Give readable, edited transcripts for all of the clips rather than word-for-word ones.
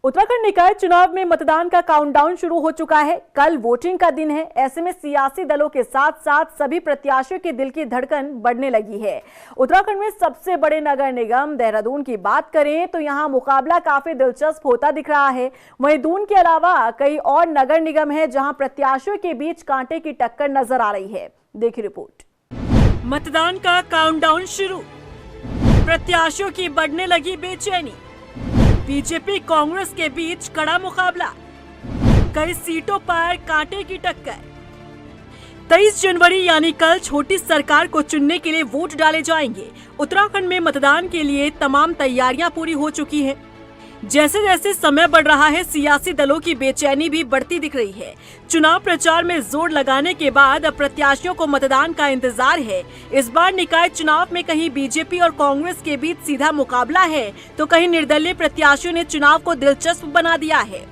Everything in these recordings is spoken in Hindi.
उत्तराखंड निकाय चुनाव में मतदान का काउंटडाउन शुरू हो चुका है। कल वोटिंग का दिन है। ऐसे में सियासी दलों के साथ साथ सभी प्रत्याशियों के दिल की धड़कन बढ़ने लगी है। उत्तराखंड में सबसे बड़े नगर निगम देहरादून की बात करें तो यहां मुकाबला काफी दिलचस्प होता दिख रहा है। वहीं दून के अलावा कई और नगर निगम है जहां प्रत्याशियों के बीच कांटे की टक्कर नजर आ रही है। देखिए रिपोर्ट। मतदान का काउंटडाउन शुरू, प्रत्याशियों की बढ़ने लगी बेचैनी। बीजेपी कांग्रेस के बीच कड़ा मुकाबला, कई सीटों पर कांटे की टक्कर। 23 जनवरी यानी कल छोटी सरकार को चुनने के लिए वोट डाले जाएंगे। उत्तराखंड में मतदान के लिए तमाम तैयारियां पूरी हो चुकी हैं। जैसे जैसे समय बढ़ रहा है, सियासी दलों की बेचैनी भी बढ़ती दिख रही है। चुनाव प्रचार में जोर लगाने के बाद अब प्रत्याशियों को मतदान का इंतजार है। इस बार निकाय चुनाव में कहीं बीजेपी और कांग्रेस के बीच सीधा मुकाबला है तो कहीं निर्दलीय प्रत्याशियों ने चुनाव को दिलचस्प बना दिया है।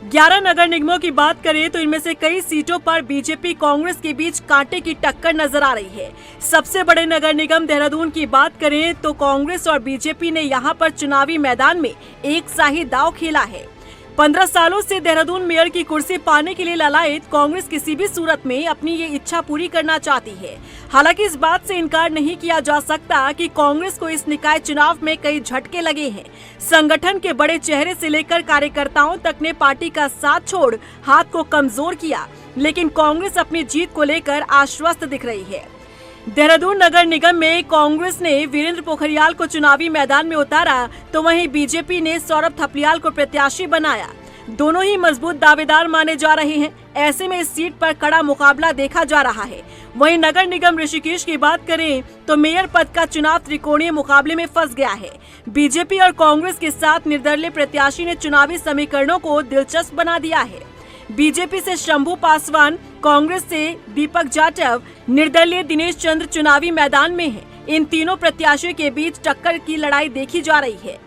11 नगर निगमों की बात करें तो इनमें से कई सीटों पर बीजेपी कांग्रेस के बीच कांटे की टक्कर नजर आ रही है। सबसे बड़े नगर निगम देहरादून की बात करें तो कांग्रेस और बीजेपी ने यहां पर चुनावी मैदान में एक सा ही दांव खेला है। 15 सालों से देहरादून मेयर की कुर्सी पाने के लिए ललायत कांग्रेस किसी भी सूरत में अपनी ये इच्छा पूरी करना चाहती है। हालांकि इस बात से इनकार नहीं किया जा सकता कि कांग्रेस को इस निकाय चुनाव में कई झटके लगे हैं। संगठन के बड़े चेहरे से लेकर कार्यकर्ताओं तक ने पार्टी का साथ छोड़ हाथ को कमजोर किया, लेकिन कांग्रेस अपनी जीत को लेकर आश्वस्त दिख रही है। देहरादून नगर निगम में कांग्रेस ने वीरेंद्र पोखरियाल को चुनावी मैदान में उतारा तो वहीं बीजेपी ने सौरभ थपलियाल को प्रत्याशी बनाया। दोनों ही मजबूत दावेदार माने जा रहे हैं। ऐसे में इस सीट पर कड़ा मुकाबला देखा जा रहा है। वहीं नगर निगम ऋषिकेश की बात करें तो मेयर पद का चुनाव त्रिकोणीय मुकाबले में फंस गया है। बीजेपी और कांग्रेस के साथ निर्दलीय प्रत्याशी ने चुनावी समीकरणों को दिलचस्प बना दिया है। बीजेपी से शंभू पासवान, कांग्रेस से दीपक जाटव, निर्दलीय दिनेश चंद्र चुनावी मैदान में हैं। इन तीनों प्रत्याशियों के बीच टक्कर की लड़ाई देखी जा रही है।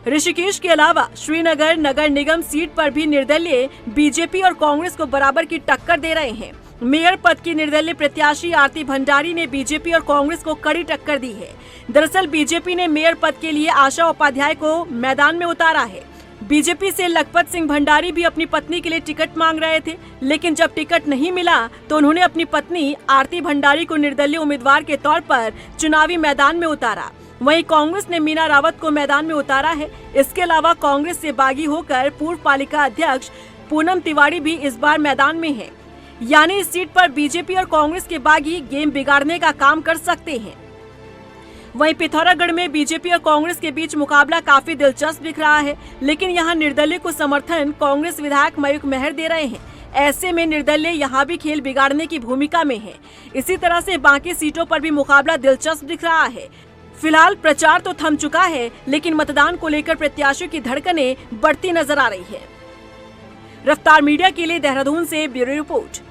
ऋषिकेश के अलावा श्रीनगर नगर निगम सीट पर भी निर्दलीय बीजेपी और कांग्रेस को बराबर की टक्कर दे रहे हैं। मेयर पद की निर्दलीय प्रत्याशी आरती भंडारी ने बीजेपी और कांग्रेस को कड़ी टक्कर दी है। दरअसल बीजेपी ने मेयर पद के लिए आशा उपाध्याय को मैदान में उतारा है। बीजेपी से लखपत सिंह भंडारी भी अपनी पत्नी के लिए टिकट मांग रहे थे, लेकिन जब टिकट नहीं मिला तो उन्होंने अपनी पत्नी आरती भंडारी को निर्दलीय उम्मीदवार के तौर पर चुनावी मैदान में उतारा। वहीं कांग्रेस ने मीना रावत को मैदान में उतारा है। इसके अलावा कांग्रेस से बागी होकर पूर्व पालिका अध्यक्ष पूनम तिवारी भी इस बार मैदान में है। यानी इस सीट पर बीजेपी और कांग्रेस के बागी गेम बिगाड़ने का काम कर सकते हैं। वहीं पिथौरागढ़ में बीजेपी और कांग्रेस के बीच मुकाबला काफी दिलचस्प दिख रहा है, लेकिन यहां निर्दलीय को समर्थन कांग्रेस विधायक मयूख मेहर दे रहे हैं। ऐसे में निर्दलीय यहां भी खेल बिगाड़ने की भूमिका में है। इसी तरह से बाकी सीटों पर भी मुकाबला दिलचस्प दिख रहा है। फिलहाल प्रचार तो थम चुका है, लेकिन मतदान को लेकर प्रत्याशियों की धड़कनें बढ़ती नजर आ रही है। रफ्तार मीडिया के लिए देहरादून से ब्यूरो रिपोर्ट।